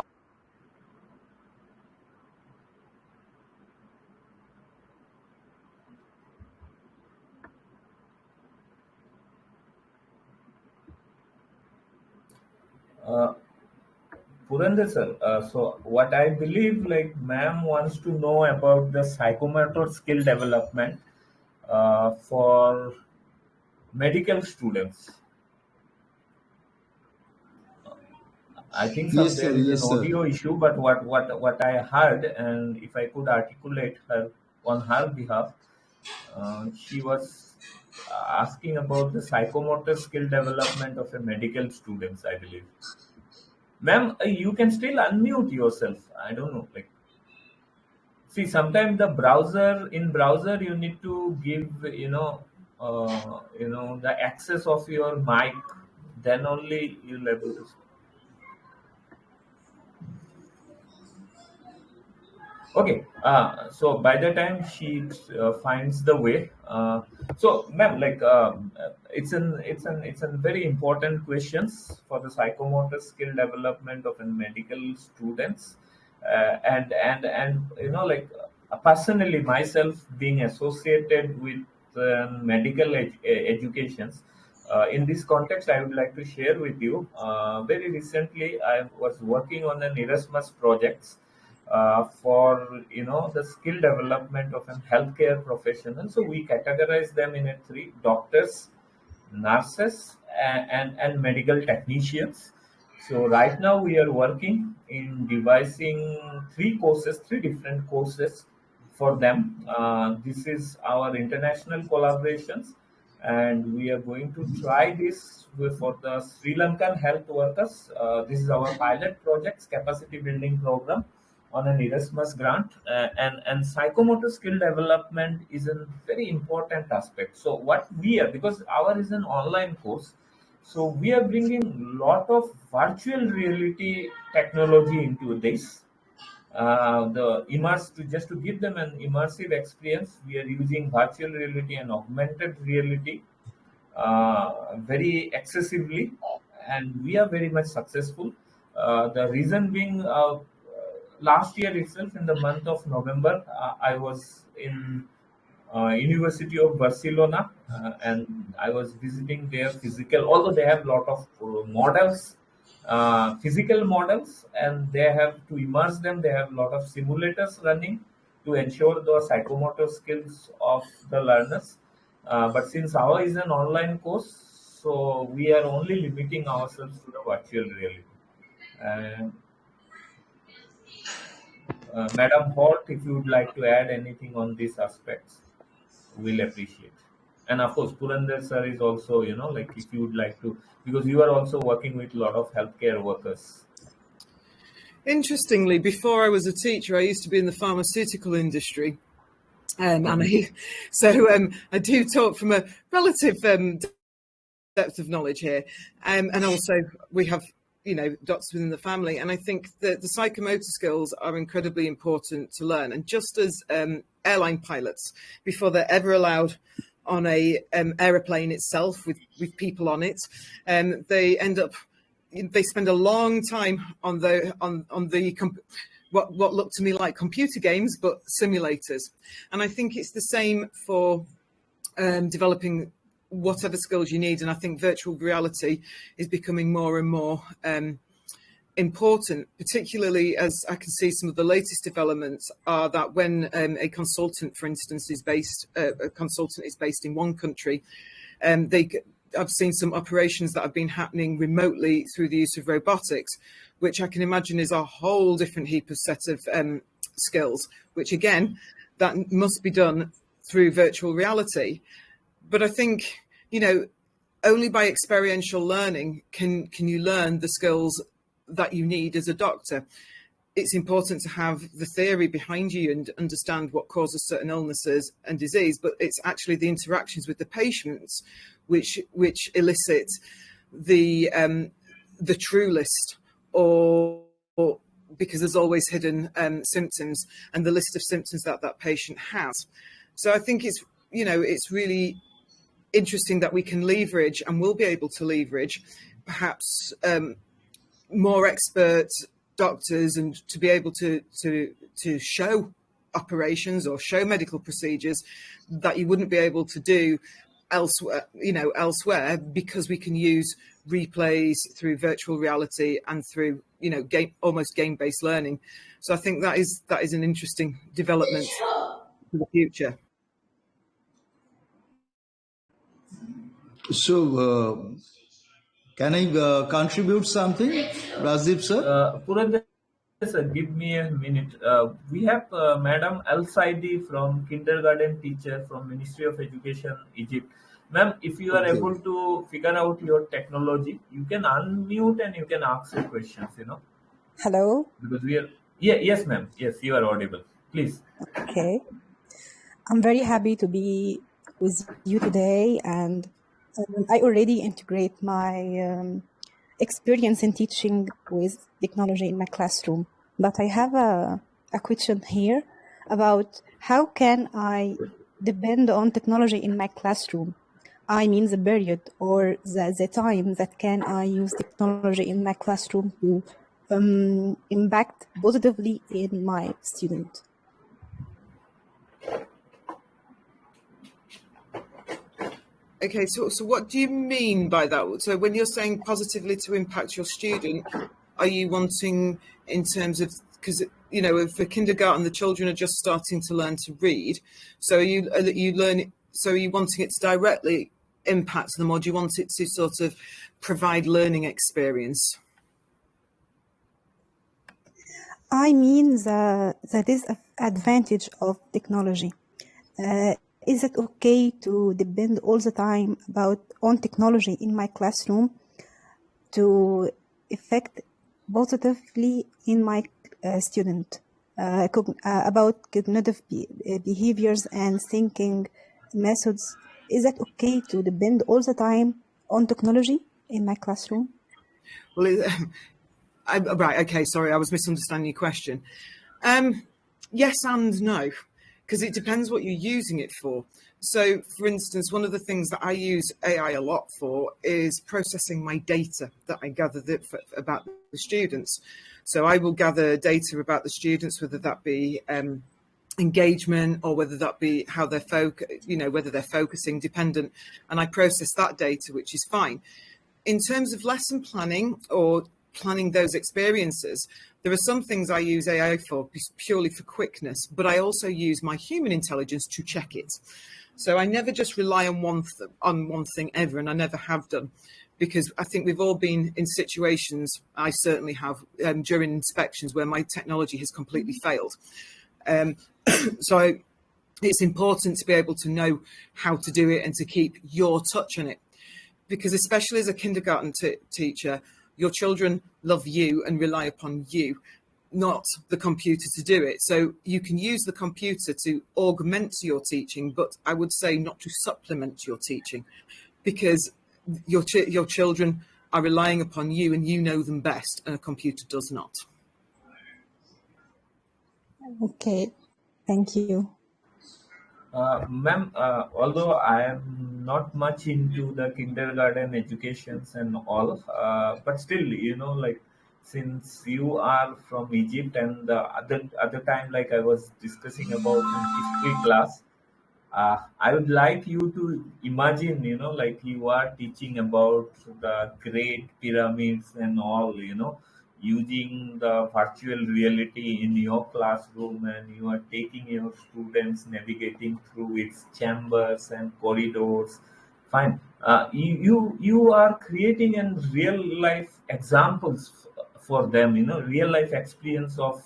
Purandar sir, so what I believe, like ma'am wants to know about the psychomotor skill development for medical students. I think Yes, there sir. is an Yes, sir. audio issue, but what I heard, and if I could articulate her on her behalf, she was asking about the psychomotor skill development of a medical students, I believe. Ma'am, you can still unmute yourself. I don't know, like see, sometimes the browser you need to give the access of your mic, then only you'll able to. Okay, so by the time she finds the way, so ma'am, like it's a very important questions for the psychomotor skill development of a medical students, and like personally myself being associated with medical educations. In this context, I would like to share with you. Very recently, I was working on an Erasmus project for the skill development of a healthcare professional. So we categorize them in a three: doctors, nurses, and medical technicians. So right now we are working in devising three different courses for them. This is our international collaborations, and we are going to try this for the Sri Lankan health workers. This is our pilot projects capacity building program on an Erasmus grant, and psychomotor skill development is a very important aspect. So what we are, because our is an online course, so we are bringing lot of virtual reality technology into this. The just to give them an immersive experience, we are using virtual reality and augmented reality very excessively, and we are very much successful. The reason being, last year itself, in the month of November, I was in University of Barcelona, and I was visiting their physical. Although they have a lot of models, physical models, and they have to immerse them. They have a lot of simulators running to ensure the psychomotor skills of the learners. But since our is an online course, so we are only limiting ourselves to the virtual reality. And Madam Holt, if you would like to add anything on these aspects, we'll appreciate. And of course, Purandar sir is also, like if you would like to, because you are also working with a lot of healthcare workers. Interestingly, before I was a teacher, I used to be in the pharmaceutical industry. And Okay. I do talk from a relative depth of knowledge here, and also we have doctors within the family, and I think that the psychomotor skills are incredibly important to learn. And just as airline pilots, before they're ever allowed on a aeroplane itself with people on it, they spend a long time on what look to me like computer games, but simulators. And I think it's the same for developing whatever skills you need. And I think virtual reality is becoming more and more important, particularly as I can see some of the latest developments are that when a consultant, for instance, is based in one country, I've seen some operations that have been happening remotely through the use of robotics, which I can imagine is a whole different heap of set of skills, which again, that must be done through virtual reality. But I think, only by experiential learning can you learn the skills that you need as a doctor. It's important to have the theory behind you and understand what causes certain illnesses and disease, but it's actually the interactions with the patients which elicit the true list, or because there's always hidden symptoms and the list of symptoms that patient has. So I think it's really interesting that we can leverage and will be able to leverage perhaps more expert doctors, and to be able to show operations or show medical procedures that you wouldn't be able to do elsewhere, because we can use replays through virtual reality and through almost game-based learning. So I think that is an interesting development for the future. So, can I contribute something, Rajiv sir? Purandar sir, give me a minute. We have Madam Al Saidi from kindergarten teacher from Ministry of Education, Egypt. Ma'am, if you are Okay. able to figure out your technology, you can unmute and you can ask your questions, Hello. because we are. Yeah, yes, ma'am. Yes, you are audible. Please. Okay. I'm very happy to be with you today, and I already integrate my experience in teaching with technology in my classroom. But I have a question here about how can I depend on technology in my classroom? I mean the period or the time that can I use technology in my classroom to impact positively in my student. Okay, so what do you mean by that? So when you're saying positively to impact your student, are you wanting in terms of, because for kindergarten the children are just starting to learn to read, so are you wanting it to directly impact them, or do you want it to sort of provide learning experience? I mean the disadvantage of technology. Is it okay to depend all the time on technology in my classroom to affect positively in my student about cognitive behaviors and thinking methods? Is that okay to depend all the time on technology in my classroom? Well, right, okay, sorry, I was misunderstanding your question. Yes and no, because it depends what you're using it for. So, for instance, one of the things that I use AI a lot for is processing my data that I gather about the students. So I will gather data about the students, whether that be engagement or whether that be how they're whether they're focusing dependent, and I process that data, which is fine. In terms of lesson planning or planning those experiences, there are some things I use AI for purely for quickness, but I also use my human intelligence to check it. So I never just rely on one thing ever, and I never have done, because I think we've all been in situations, I certainly have, during inspections where my technology has completely failed. So it's important to be able to know how to do it and to keep your touch on it, because especially as a kindergarten teacher, your children love you and rely upon you. not the computer to do it. So you can use the computer to augment your teaching, but I would say not to supplement your teaching, because your children are relying upon you and you know them best, and a computer does not. Okay, thank you. Ma'am, although I am not much into the kindergarten educations and all, but still, like since you are from Egypt, and the other time, like I was discussing about in history class, I would like you to imagine, like you are teaching about the great pyramids and all, using the virtual reality in your classroom, and you are taking your students navigating through its chambers and corridors. Fine. You are creating a real life examples for them, real life experience of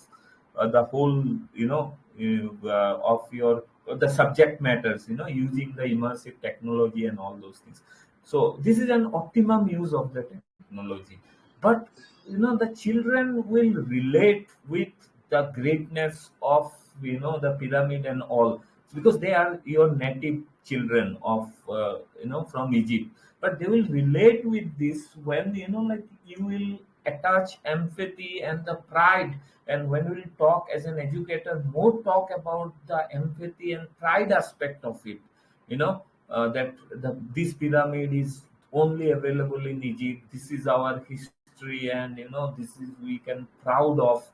the whole, of your the subject matters, using the immersive technology and all those things. So this is an optimum use of the technology. But the children will relate with the greatness of the pyramid and all, because they are your native children of from Egypt. But they will relate with this when like you will attach empathy and the pride. And when we talk as an educator, more talk about the empathy and pride aspect of it, that this pyramid is only available in Egypt. This is our history, and this is we can proud of.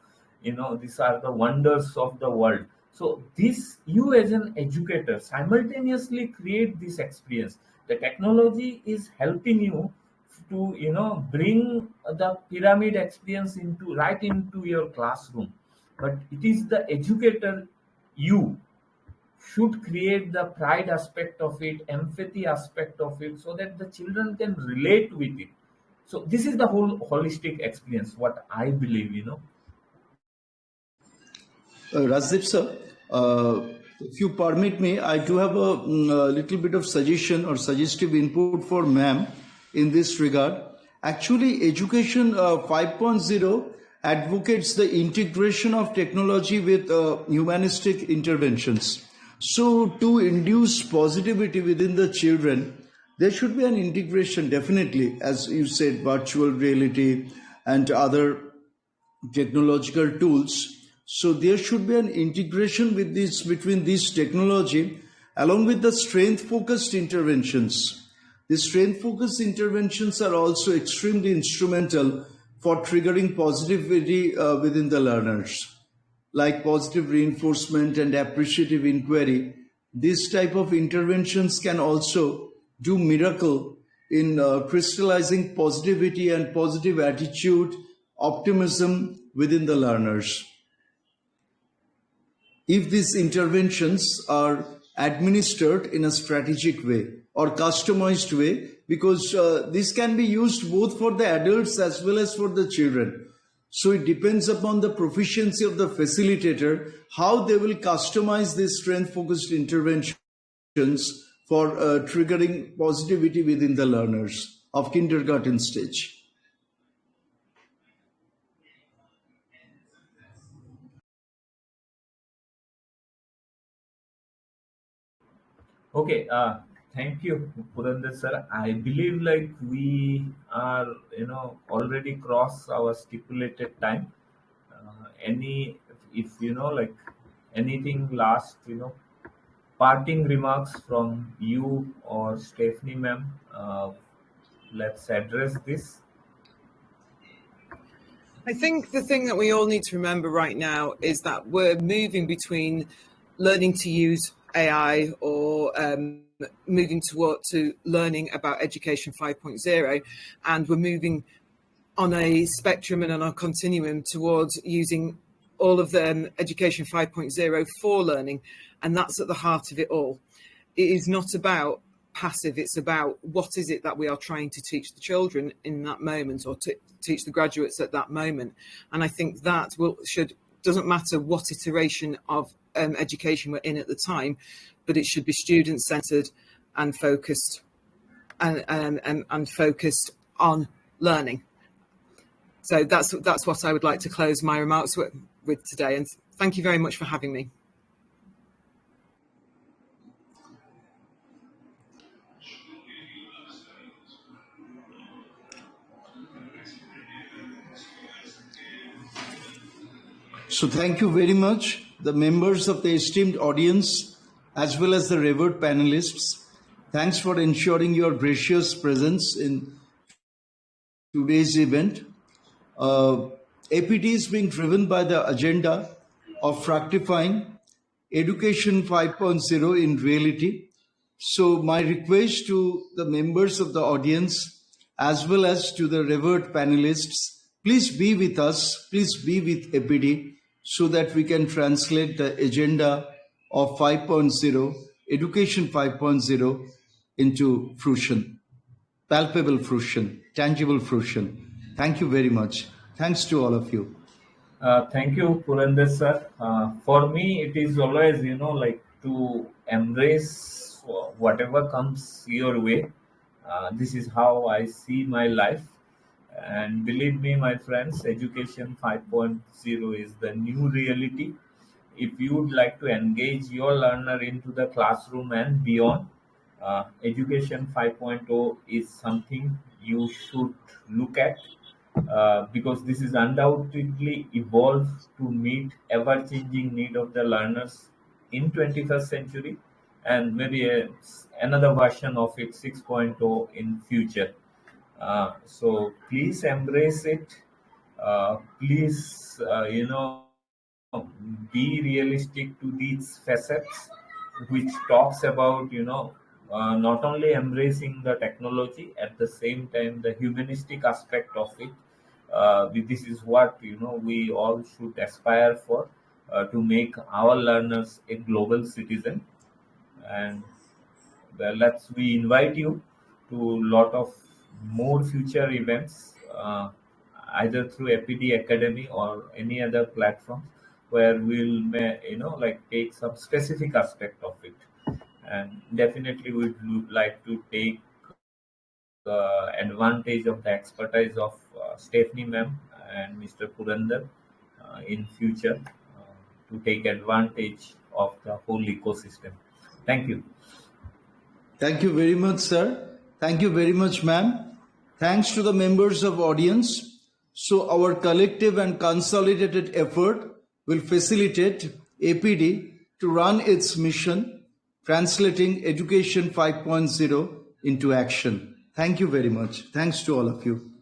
These are the wonders of the world. So this, you as an educator simultaneously create this experience. The technology is helping you to bring the pyramid experience into your classroom, but it is the educator, you should create the pride aspect of it, empathy aspect of it, so that the children can relate with it. So this is the whole holistic experience, what I believe. Rajdip sir, if you permit me, I do have a little bit of suggestion or suggestive input for ma'am in this regard. Actually, Education 5.0 advocates the integration of technology with humanistic interventions. So, to induce positivity within the children, there should be an integration, definitely, as you said, virtual reality and other technological tools. So there should be an integration with this between this technology along with the strength focused interventions. The strength focused interventions are also extremely instrumental for triggering positivity within the learners, like positive reinforcement and appreciative inquiry. This type of interventions can also do miracle in crystallizing positivity and positive attitude, optimism within the learners. If these interventions are administered in a strategic way or customized way, because this can be used both for the adults as well as for the children. So it depends upon the proficiency of the facilitator, how they will customize these strength-focused interventions for triggering positivity within the learners of kindergarten stage. Okay, thank you, Purandar sir. I believe like we are, already crossed our stipulated time. Any, if like anything last, parting remarks from you or Stephanie ma'am, let's address this. I think the thing that we all need to remember right now is that we're moving between learning to use AI or moving to learning about Education 5.0, and we're moving on a spectrum and on a continuum towards using all of the Education 5.0 for learning, and that's at the heart of it all. It is not about passive, it's about what is it that we are trying to teach the children in that moment, or to teach the graduates at that moment. And I think that doesn't matter what iteration of education we're in at the time, but it should be student centered and focused and focused on learning. So that's what I would like to close my remarks with today. And thank you very much for having me. So thank you very much, the members of the esteemed audience, as well as the revered panelists. Thanks for ensuring your gracious presence in today's event. APT is being driven by the agenda of fructifying Education 5.0 in reality. So my request to the members of the audience, as well as to the revered panelists, please be with us, please be with APT, so that we can translate the agenda of 5.0, Education 5.0, into fruition, palpable fruition, tangible fruition. Thank you very much. Thanks to all of you. Thank you, Purandar sir. For me, it is always, like to embrace whatever comes your way. This is how I see my life. And believe me, my friends, Education 5.0 is the new reality. If you would like to engage your learner into the classroom and beyond, Education 5.0 is something you should look at, because this is undoubtedly evolved to meet ever-changing need of the learners in 21st century, and maybe another version of it 6.0 in future. So please embrace it. Please, be realistic to these facets, which talks about, not only embracing the technology, at the same time the humanistic aspect of it. This is what we all should aspire for, to make our learners a global citizen. And we invite you to lot of more future events, either through APD Academy or any other platform, where we'll take some specific aspect of it. And definitely we'd like to take advantage of the expertise of Stephanie ma'am and Mr. Purandar in future, to take advantage of the whole ecosystem. Thank you. Thank you very much, sir. Thank you very much, ma'am. Thanks to the members of audience. So our collective and consolidated effort will facilitate APD to run its mission, translating Education 5.0 into action. Thank you very much. Thanks to all of you.